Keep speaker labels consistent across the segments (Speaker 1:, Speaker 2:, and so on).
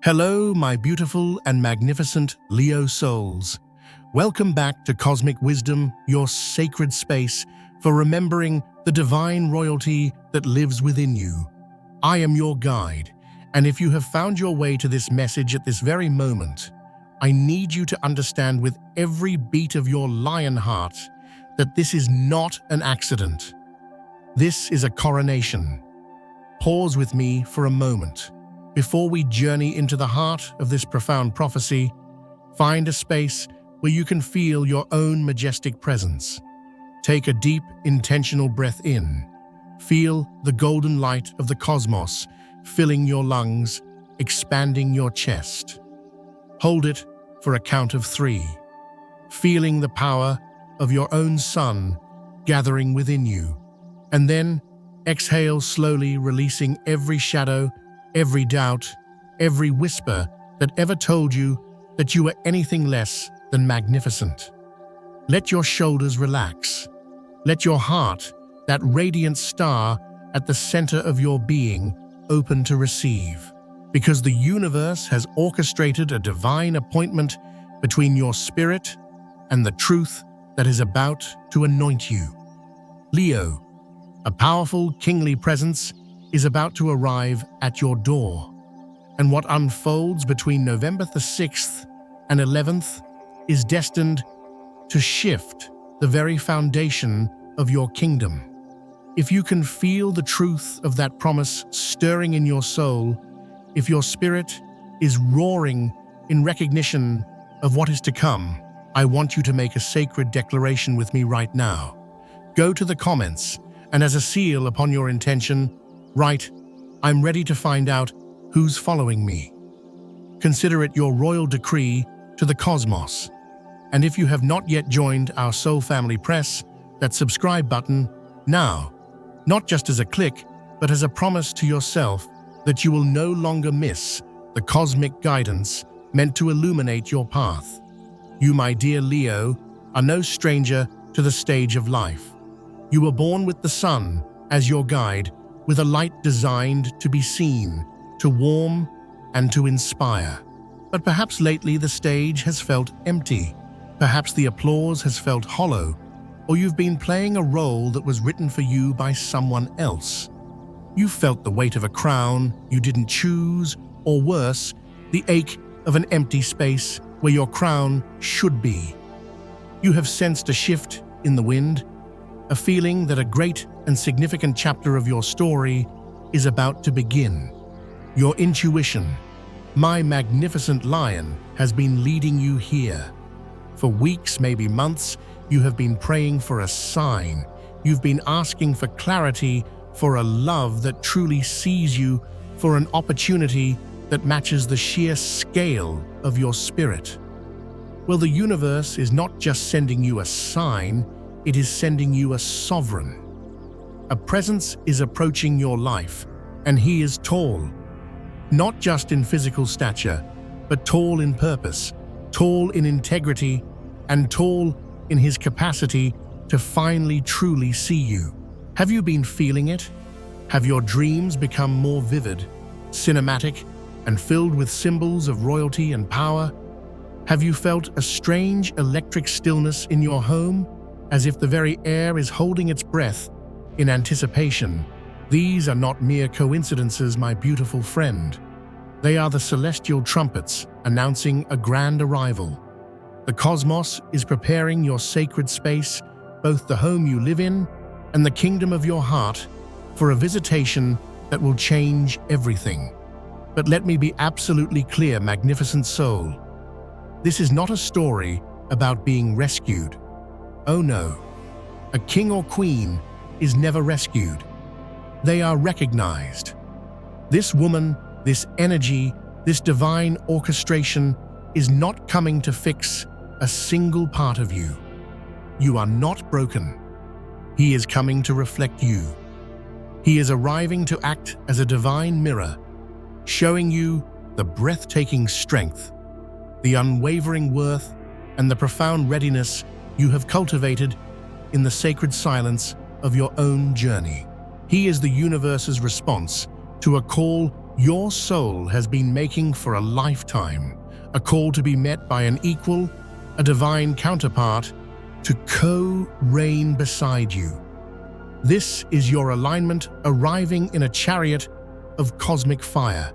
Speaker 1: Hello, my beautiful and magnificent Leo souls. Welcome back to Cosmic Wisdom, your sacred space for remembering the divine royalty that lives within you. I am your guide, and if you have found your way to this message at this very moment, I need you to understand with every beat of your lion heart that this is not an accident. This is a coronation. Pause with me for a moment. Before we journey into the heart of this profound prophecy, find a space where you can feel your own majestic presence. Take a deep, intentional breath in. Feel the golden light of the cosmos filling your lungs, expanding your chest. Hold it for a count of 3, feeling the power of your own sun gathering within you. And then exhale slowly, releasing every shadow, every doubt, every whisper that ever told you that you were anything less than magnificent. Let your shoulders relax. Let your heart, that radiant star at the center of your being, open to receive. Because the universe has orchestrated a divine appointment between your spirit and the truth that is about to anoint you. Leo, a powerful kingly presence is about to arrive at your door. And what unfolds between November the 6th and 11th is destined to shift the very foundation of your kingdom. If you can feel the truth of that promise stirring in your soul, if your spirit is roaring in recognition of what is to come, I want you to make a sacred declaration with me right now. Go to the comments, and as a seal upon your intention, write, "I'm ready to find out who's following me." Consider it your royal decree to the cosmos. And if you have not yet joined our Soul Family, press that subscribe button now, not just as a click, but as a promise to yourself that you will no longer miss the cosmic guidance meant to illuminate your path. You, my dear Leo, are no stranger to the stage of life. You were born with the sun as your guide, with a light designed to be seen, to warm, and to inspire. But perhaps lately the stage has felt empty. Perhaps the applause has felt hollow, or you've been playing a role that was written for you by someone else. You felt the weight of a crown you didn't choose, or worse, the ache of an empty space where your crown should be. You have sensed a shift in the wind, a feeling that a great and significant chapter of your story is about to begin. Your intuition, my magnificent lion, has been leading you here. For weeks, maybe months, you have been praying for a sign. You've been asking for clarity, for a love that truly sees you, for an opportunity that matches the sheer scale of your spirit. Well, the universe is not just sending you a sign, it is sending you a sovereign. A presence is approaching your life, and he is tall. Not just in physical stature, but tall in purpose, tall in integrity, and tall in his capacity to finally truly see you. Have you been feeling it? Have your dreams become more vivid, cinematic, and filled with symbols of royalty and power? Have you felt a strange electric stillness in your home, as if the very air is holding its breath in anticipation? These are not mere coincidences, my beautiful friend. They are the celestial trumpets announcing a grand arrival. The cosmos is preparing your sacred space, both the home you live in and the kingdom of your heart, for a visitation that will change everything. But let me be absolutely clear, magnificent soul. This is not a story about being rescued. Oh no, a king or queen is never rescued. They are recognized. This woman, this energy, this divine orchestration is not coming to fix a single part of you. You are not broken. He is coming to reflect you. He is arriving to act as a divine mirror, showing you the breathtaking strength, the unwavering worth, and the profound readiness you have cultivated in the sacred silence of your own journey. He is the universe's response to a call Your soul has been making for a lifetime, a call to be met by an equal, a divine counterpart, to co-reign beside you. This is your alignment arriving in a chariot of cosmic fire.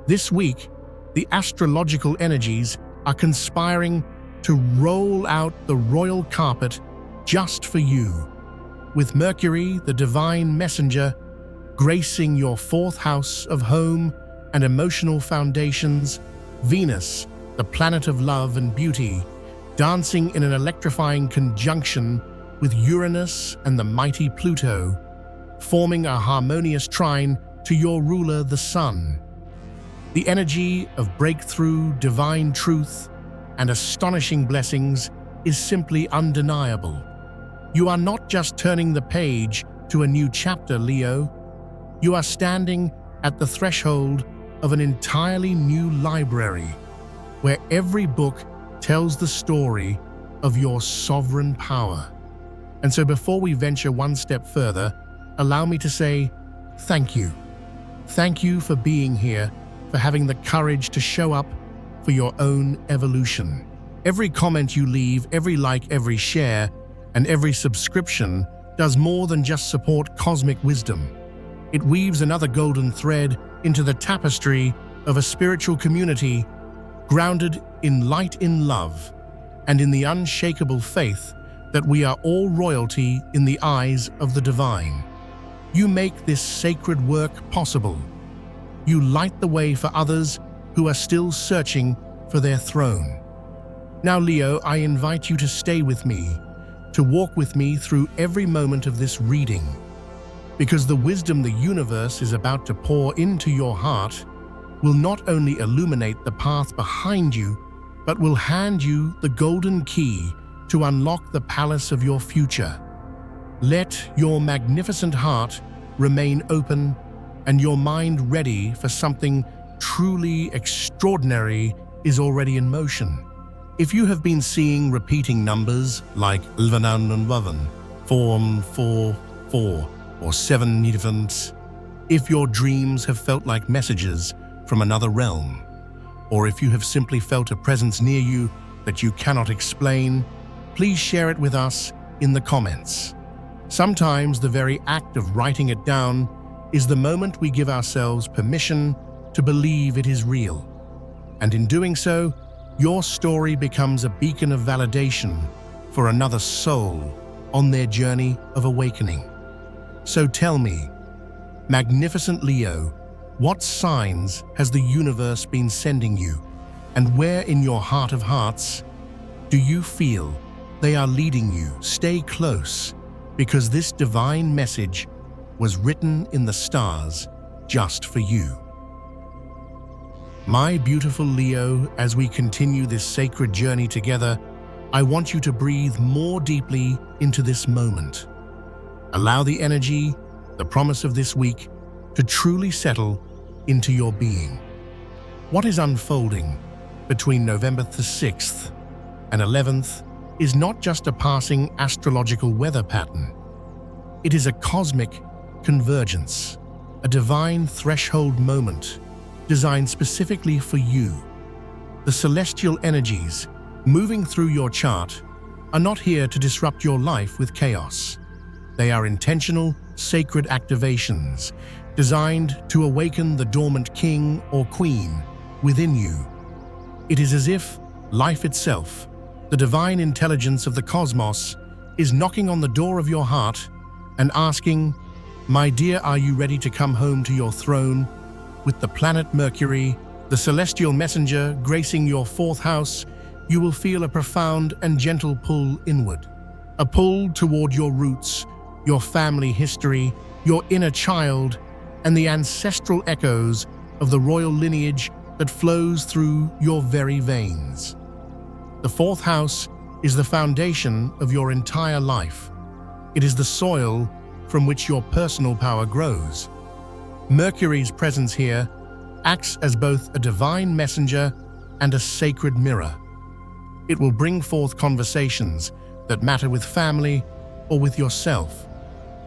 Speaker 1: This week, the astrological energies are conspiring to roll out the royal carpet just for you, with Mercury, the divine messenger, gracing your fourth house of home and emotional foundations, Venus, the planet of love and beauty, dancing in an electrifying conjunction with Uranus and the mighty Pluto, forming a harmonious trine to your ruler, the Sun. The energy of breakthrough, divine truth, and astonishing blessings is simply undeniable. You are not just turning the page to a new chapter, Leo. You are standing at the threshold of an entirely new library, where every book tells the story of your sovereign power. And so before we venture one step further, allow me to say thank you. Thank you for being here, for having the courage to show up for your own evolution. Every comment you leave, every like, every share, and every subscription does more than just support cosmic wisdom. It weaves another golden thread into the tapestry of a spiritual community grounded in light, in love, and in the unshakable faith that we are all royalty in the eyes of the divine. You make this sacred work possible. You light the way for others who are still searching for their throne. Now, Leo, I invite you to stay with me, to walk with me through every moment of this reading, because the wisdom the universe is about to pour into your heart will not only illuminate the path behind you, but will hand you the golden key to unlock the palace of your future. Let your magnificent heart remain open and your mind ready, for something truly extraordinary is already in motion. If you have been seeing repeating numbers like 11 and 11, 4, 4, 4, or 7 events, if your dreams have felt like messages from another realm, or if you have simply felt a presence near you that you cannot explain, please share it with us in the comments. Sometimes the very act of writing it down is the moment we give ourselves permission to believe it is real. And in doing so, your story becomes a beacon of validation for another soul on their journey of awakening. So tell me, magnificent Leo, what signs has the universe been sending you, and where in your heart of hearts do you feel they are leading you? Stay close, because this divine message was written in the stars just for you. My beautiful Leo, as we continue this sacred journey together, I want you to breathe more deeply into this moment. Allow the energy, the promise of this week, to truly settle into your being. What is unfolding between November the 6th and 11th is not just a passing astrological weather pattern. It is a cosmic convergence, a divine threshold moment designed specifically for you. The celestial energies moving through your chart are not here to disrupt your life with chaos. They are intentional, sacred activations designed to awaken the dormant king or queen within you. It is as if life itself, the divine intelligence of the cosmos, is knocking on the door of your heart and asking, "My dear, are you ready to come home to your throne?" With the planet Mercury, the celestial messenger, gracing your fourth house, you will feel a profound and gentle pull inward. A pull toward your roots, your family history, your inner child, and the ancestral echoes of the royal lineage that flows through your very veins. The fourth house is the foundation of your entire life. It is the soil from which your personal power grows. Mercury's presence here acts as both a divine messenger and a sacred mirror. It will bring forth conversations that matter with family or with yourself.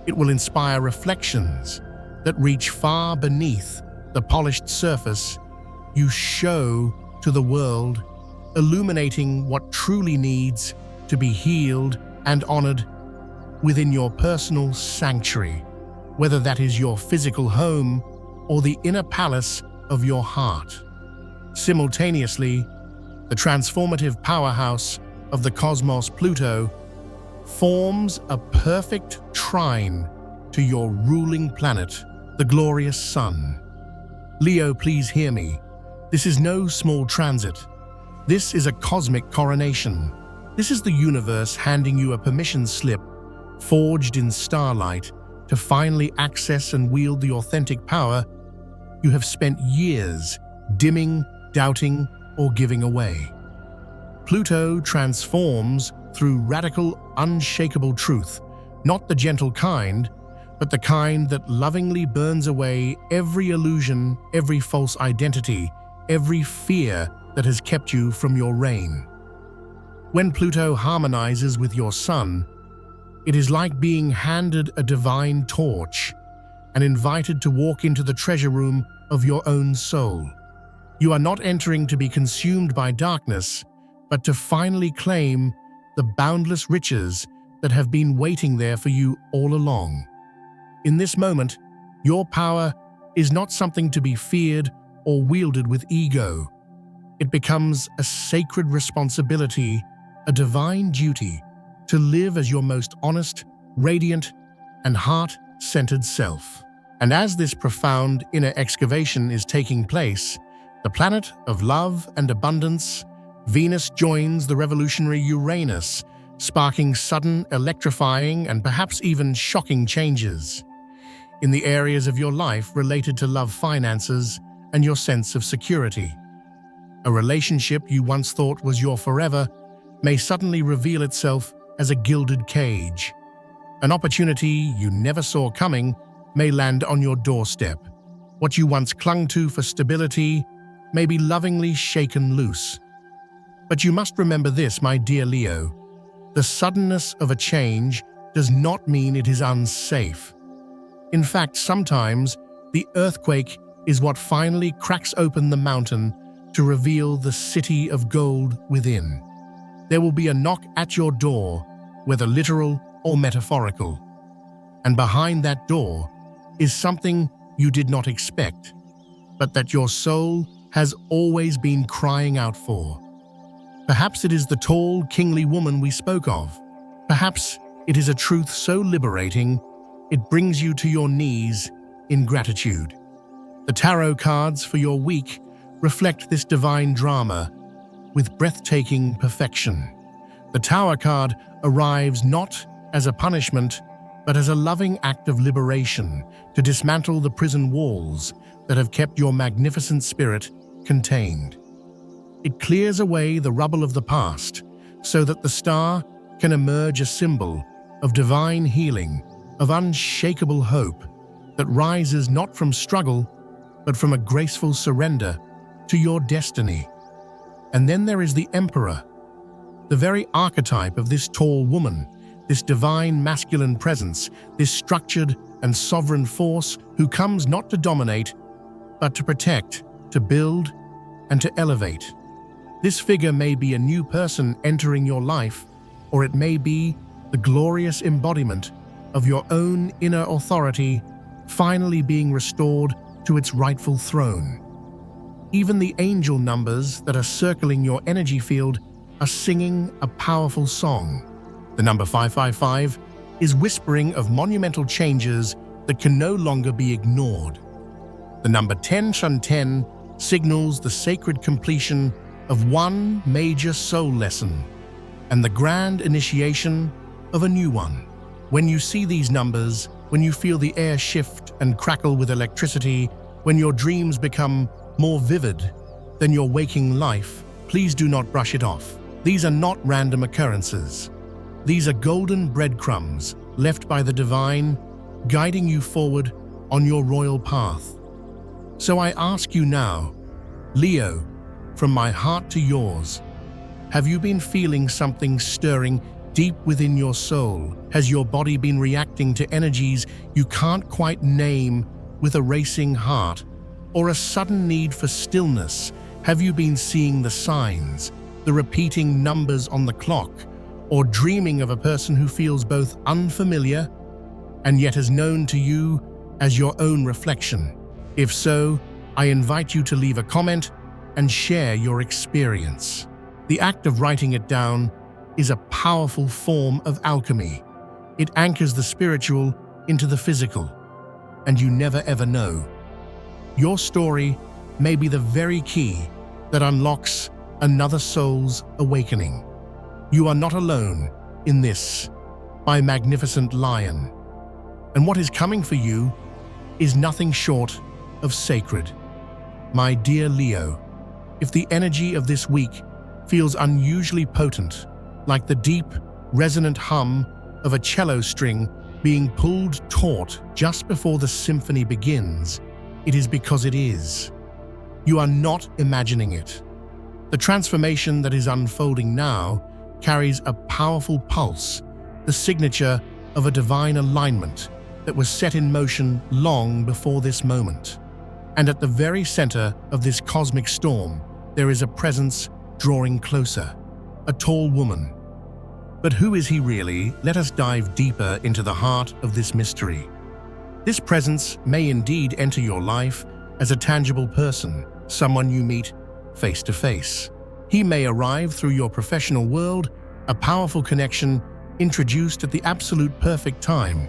Speaker 1: It will inspire reflections that reach far beneath the polished surface, you show to the world, illuminating what truly needs to be healed and honored within your personal sanctuary, whether that is your physical home or the inner palace of your heart. Simultaneously, the transformative powerhouse of the cosmos, Pluto, forms a perfect trine to your ruling planet, the glorious Sun. Leo, please hear me. This is no small transit. This is a cosmic coronation. This is the universe handing you a permission slip forged in starlight to finally access and wield the authentic power you have spent years dimming, doubting, or giving away. Pluto transforms through radical, unshakable truth, not the gentle kind, but the kind that lovingly burns away every illusion, every false identity, every fear that has kept you from your reign. When Pluto harmonizes with your Sun, it is like being handed a divine torch and invited to walk into the treasure room of your own soul. You are not entering to be consumed by darkness, but to finally claim the boundless riches that have been waiting there for you all along. In this moment, your power is not something to be feared or wielded with ego. It becomes a sacred responsibility, a divine duty to live as your most honest, radiant, and heart-centered self. And as this profound inner excavation is taking place, the planet of love and abundance, Venus joins the revolutionary Uranus, sparking sudden, electrifying, and perhaps even shocking changes in the areas of your life related to love, finances, and your sense of security. A relationship you once thought was your forever may suddenly reveal itself as a gilded cage. An opportunity you never saw coming may land on your doorstep. What you once clung to for stability may be lovingly shaken loose. But you must remember this, my dear Leo. The suddenness of a change does not mean it is unsafe. In fact, sometimes the earthquake is what finally cracks open the mountain to reveal the city of gold within. There will be a knock at your door, whether literal or metaphorical. And behind that door is something you did not expect, but that your soul has always been crying out for. Perhaps it is the tall, kingly woman we spoke of. Perhaps it is a truth so liberating, it brings you to your knees in gratitude. The tarot cards for your week reflect this divine drama with breathtaking perfection. The Tower card arrives not as a punishment, but as a loving act of liberation to dismantle the prison walls that have kept your magnificent spirit contained. It clears away the rubble of the past so that the star can emerge a symbol of divine healing, of unshakable hope that rises not from struggle, but from a graceful surrender to your destiny. And then there is the Emperor, the very archetype of this tall woman, this divine masculine presence, this structured and sovereign force who comes not to dominate, but to protect, to build, and to elevate. This figure may be a new person entering your life, or it may be the glorious embodiment of your own inner authority finally being restored to its rightful throne. Even the angel numbers that are circling your energy field are singing a powerful song. The number 555 is whispering of monumental changes that can no longer be ignored. The number 10 signals the sacred completion of one major soul lesson and the grand initiation of a new one. When you see these numbers, when you feel the air shift and crackle with electricity, when your dreams become more vivid than your waking life, please do not brush it off. These are not random occurrences. These are golden breadcrumbs left by the divine, guiding you forward on your royal path. So I ask you now, Leo, from my heart to yours, have you been feeling something stirring deep within your soul? Has your body been reacting to energies you can't quite name with a racing heart? or a sudden need for stillness? Have you been seeing the signs, the repeating numbers on the clock, or dreaming of a person who feels both unfamiliar and yet is known to you as your own reflection? If so, I invite you to leave a comment and share your experience. The act of writing it down is a powerful form of alchemy. It anchors the spiritual into the physical, and you never ever know. Your story may be the very key that unlocks another soul's awakening. You are not alone in this, my magnificent lion. And what is coming for you is nothing short of sacred. My dear Leo, if the energy of this week feels unusually potent, like the deep, resonant hum of a cello string being pulled taut just before the symphony begins, it is because it is. You are not imagining it. The transformation that is unfolding now carries a powerful pulse, the signature of a divine alignment that was set in motion long before this moment. And at the very center of this cosmic storm, there is a presence drawing closer, a tall woman. But who is he really? Let us dive deeper into the heart of this mystery. This presence may indeed enter your life as a tangible person, someone you meet face to face. He may arrive through your professional world, a powerful connection introduced at the absolute perfect time.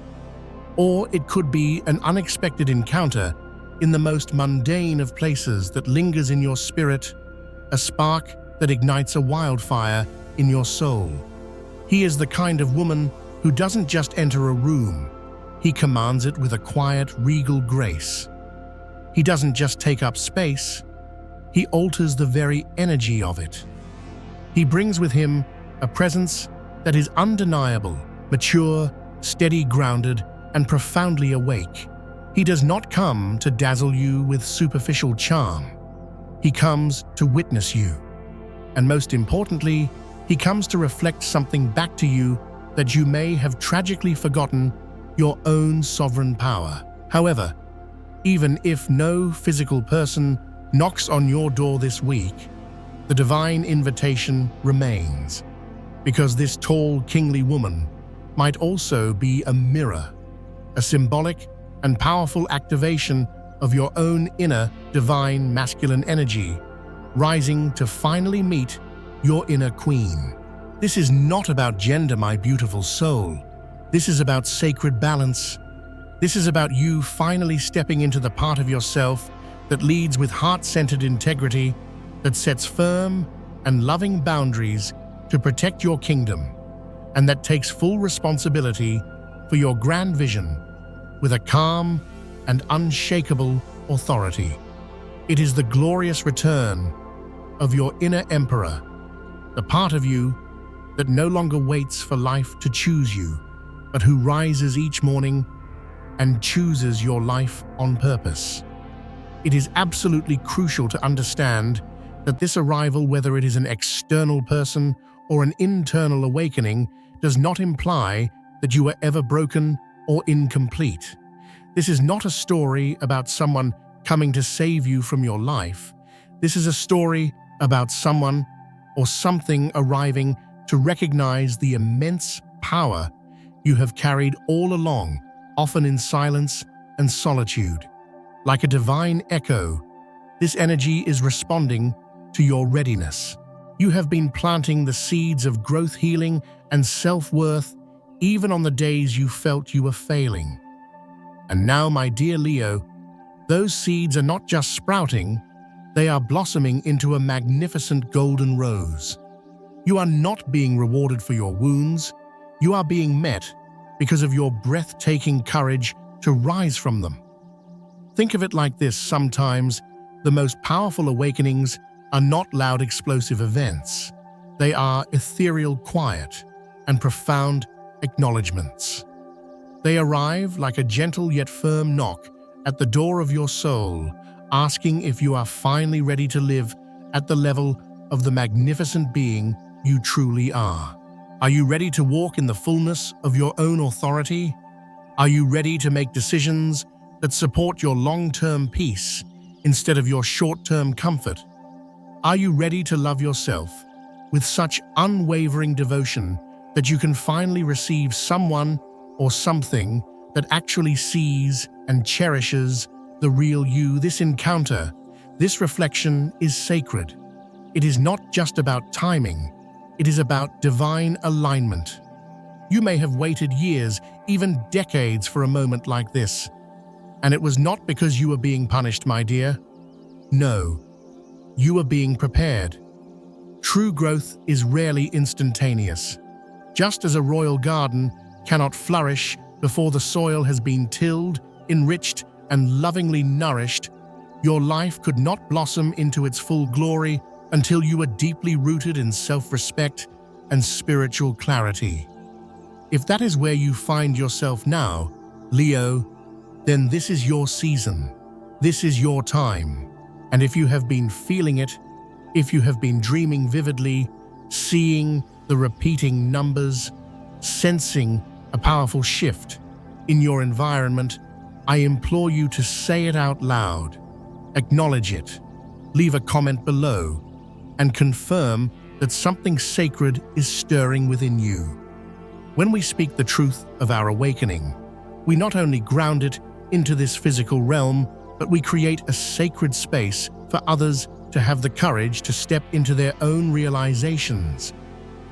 Speaker 1: Or it could be an unexpected encounter in the most mundane of places that lingers in your spirit, a spark that ignites a wildfire in your soul. He is the kind of woman who doesn't just enter a room, he commands it with a quiet, regal grace. He doesn't just take up space, he alters the very energy of it. He brings with him a presence that is undeniable, mature, steady, grounded, and profoundly awake. He does not come to dazzle you with superficial charm. He comes to witness you. And most importantly, he comes to reflect something back to you that you may have tragically forgotten: your own sovereign power. However, even if no physical person knocks on your door this week, the divine invitation remains, because this tall, kingly woman might also be a mirror, a symbolic and powerful activation of your own inner divine masculine energy, rising to finally meet your inner queen. This is not about gender, my beautiful soul. This is about sacred balance. This is about you finally stepping into the part of yourself that leads with heart-centered integrity, that sets firm and loving boundaries to protect your kingdom, and that takes full responsibility for your grand vision with a calm and unshakable authority. It is the glorious return of your inner emperor, the part of you that no longer waits for life to choose you, but who rises each morning and chooses your life on purpose. It is absolutely crucial to understand that this arrival, whether it is an external person or an internal awakening, does not imply that you are ever broken or incomplete. This is not a story about someone coming to save you from your life. This is a story about someone or something arriving to recognize the immense power you have carried all along, often in silence and solitude. Like a divine echo, this energy is responding to your readiness. You have been planting the seeds of growth, healing, and self-worth even on the days you felt you were failing. And now, my dear Leo, those seeds are not just sprouting, they are blossoming into a magnificent golden rose. You are not being rewarded for your wounds, you are being met because of your breathtaking courage to rise from them. Think of it like this: sometimes the most powerful awakenings are not loud, explosive events. They are ethereal, quiet, and profound acknowledgements. They arrive like a gentle yet firm knock at the door of your soul, asking if you are finally ready to live at the level of the magnificent being you truly are. Are you ready to walk in the fullness of your own authority? Are you ready to make decisions that support your long-term peace, instead of your short-term comfort? Are you ready to love yourself with such unwavering devotion that you can finally receive someone or something that actually sees and cherishes the real you? This encounter, this reflection is sacred. It is not just about timing, it is about divine alignment. You may have waited years, even decades, for a moment like this. And it was not because you were being punished, my dear. No, you were being prepared. True growth is rarely instantaneous. Just as a royal garden cannot flourish before the soil has been tilled, enriched, and lovingly nourished, your life could not blossom into its full glory until you were deeply rooted in self-respect and spiritual clarity. If that is where you find yourself now, Leo, then this is your season. This is your time. And if you have been feeling it, if you have been dreaming vividly, seeing the repeating numbers, sensing a powerful shift in your environment, I implore you to say it out loud. Acknowledge it. Leave a comment below and confirm that something sacred is stirring within you. When we speak the truth of our awakening, we not only ground it into this physical realm, but we create a sacred space for others to have the courage to step into their own realizations.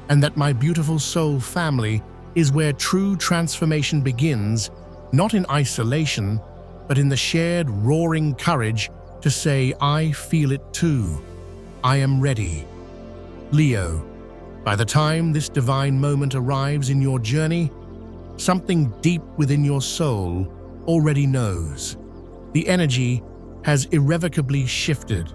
Speaker 1: And that, my beautiful soul family, is where true transformation begins, not in isolation, but in the shared roaring courage to say, I feel it too. I am ready. Leo, by the time this divine moment arrives in your journey, something deep within your soul already knows. The energy has irrevocably shifted.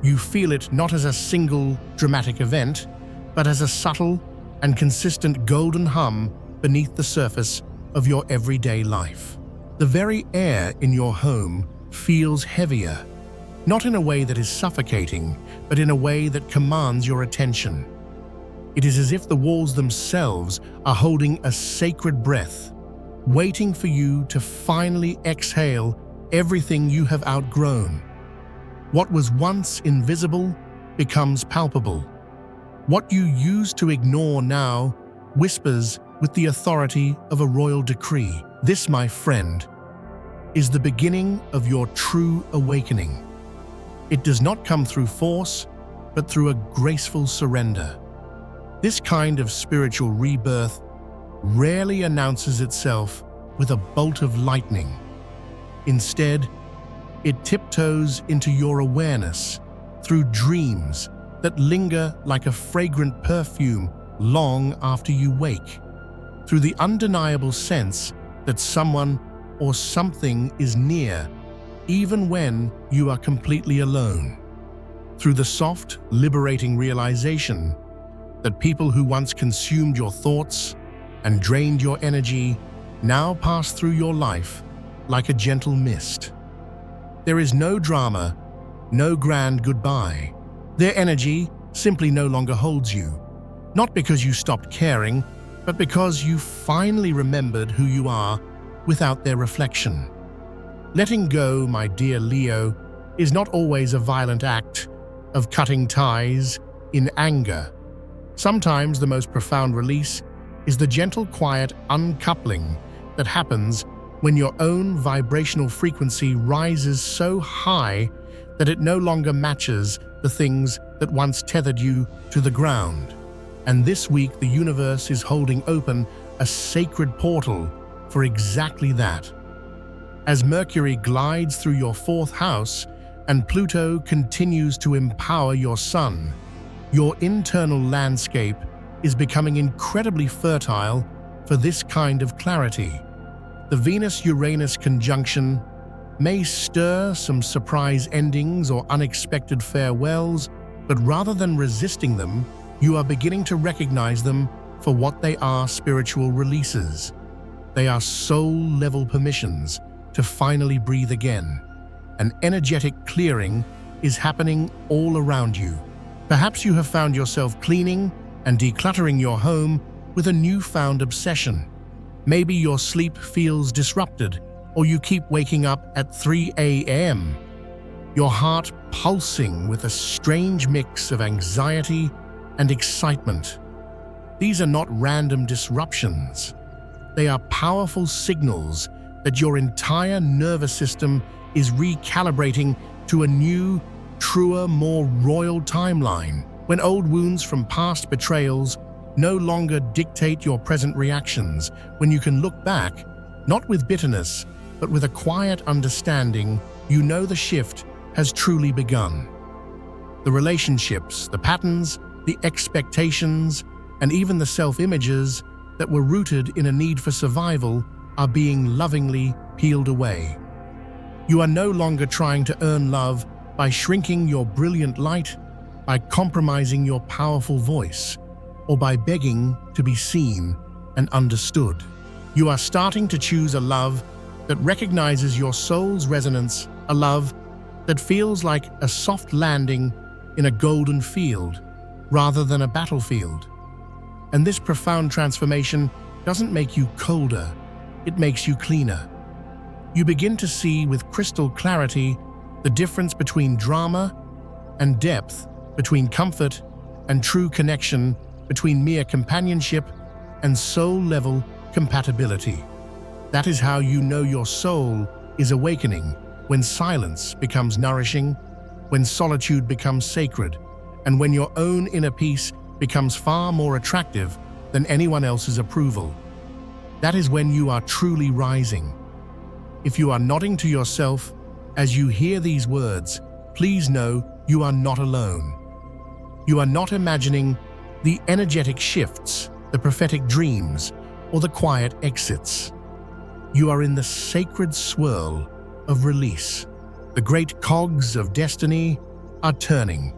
Speaker 1: You feel it not as a single dramatic event, but as a subtle and consistent golden hum beneath the surface of your everyday life. The very air in your home feels heavier, not in a way that is suffocating, but in a way that commands your attention. It is as if the walls themselves are holding a sacred breath, waiting for you to finally exhale everything you have outgrown. What was once invisible becomes palpable. What you used to ignore now whispers with the authority of a royal decree. This, my friend, is the beginning of your true awakening. It does not come through force, but through a graceful surrender. This kind of spiritual rebirth rarely announces itself with a bolt of lightning. Instead, it tiptoes into your awareness through dreams that linger like a fragrant perfume long after you wake, through the undeniable sense that someone or something is near, even when you are completely alone, through the soft, liberating realization that people who once consumed your thoughts and drained your energy now pass through your life like a gentle mist. There is no drama, no grand goodbye. Their energy simply no longer holds you, not because you stopped caring, but because you finally remembered who you are without their reflection. Letting go, my dear Leo, is not always a violent act of cutting ties in anger. Sometimes the most profound release is the gentle, quiet uncoupling that happens when your own vibrational frequency rises so high that it no longer matches the things that once tethered you to the ground. And this week, the universe is holding open a sacred portal for exactly that. As Mercury glides through your fourth house and Pluto continues to empower your sun, your internal landscape is becoming incredibly fertile for this kind of clarity. The Venus-Uranus conjunction may stir some surprise endings or unexpected farewells, but rather than resisting them, you are beginning to recognize them for what they are: spiritual releases. They are soul-level permissions to finally breathe again. An energetic clearing is happening all around you. Perhaps you have found yourself cleaning and decluttering your home with a newfound obsession. Maybe your sleep feels disrupted, or you keep waking up at 3 a.m. your heart pulsing with a strange mix of anxiety and excitement. These are not random disruptions. They are powerful signals that your entire nervous system is recalibrating to a new, truer, more royal timeline, when old wounds from past betrayals no longer dictate your present reactions, when you can look back, not with bitterness, but with a quiet understanding. You know the shift has truly begun. The relationships, the patterns, the expectations, and even the self-images that were rooted in a need for survival are being lovingly peeled away. You are no longer trying to earn love by shrinking your brilliant light, by compromising your powerful voice, or by begging to be seen and understood. You are starting to choose a love that recognizes your soul's resonance, a love that feels like a soft landing in a golden field rather than a battlefield. And this profound transformation doesn't make you colder, it makes you cleaner. You begin to see with crystal clarity the difference between drama and depth, between comfort and true connection, between mere companionship and soul-level compatibility. That is how you know your soul is awakening, when silence becomes nourishing, when solitude becomes sacred, and when your own inner peace becomes far more attractive than anyone else's approval. That is when you are truly rising. If you are nodding to yourself as you hear these words, please know you are not alone. You are not imagining the energetic shifts, the prophetic dreams, or the quiet exits. You are in the sacred swirl of release. The great cogs of destiny are turning,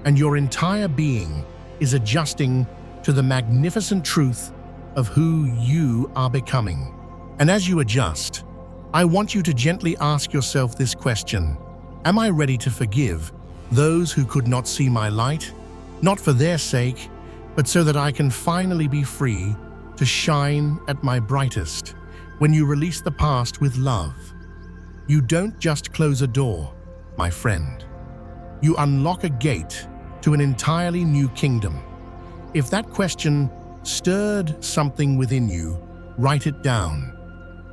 Speaker 1: and your entire being is adjusting to the magnificent truth of who you are becoming. And as you adjust, I want you to gently ask yourself this question: am I ready to forgive those who could not see my light? Not for their sake, but so that I can finally be free to shine at my brightest. When you release the past with love, you don't just close a door, my friend. You unlock a gate to an entirely new kingdom. If that question stirred something within you, write it down.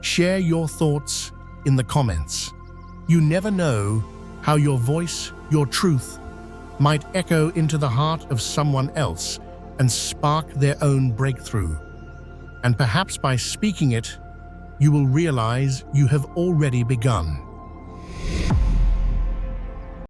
Speaker 1: Share your thoughts in the comments. You never know how your voice, your truth, might echo into the heart of someone else and spark their own breakthrough. And perhaps by speaking it, you will realize you have already begun.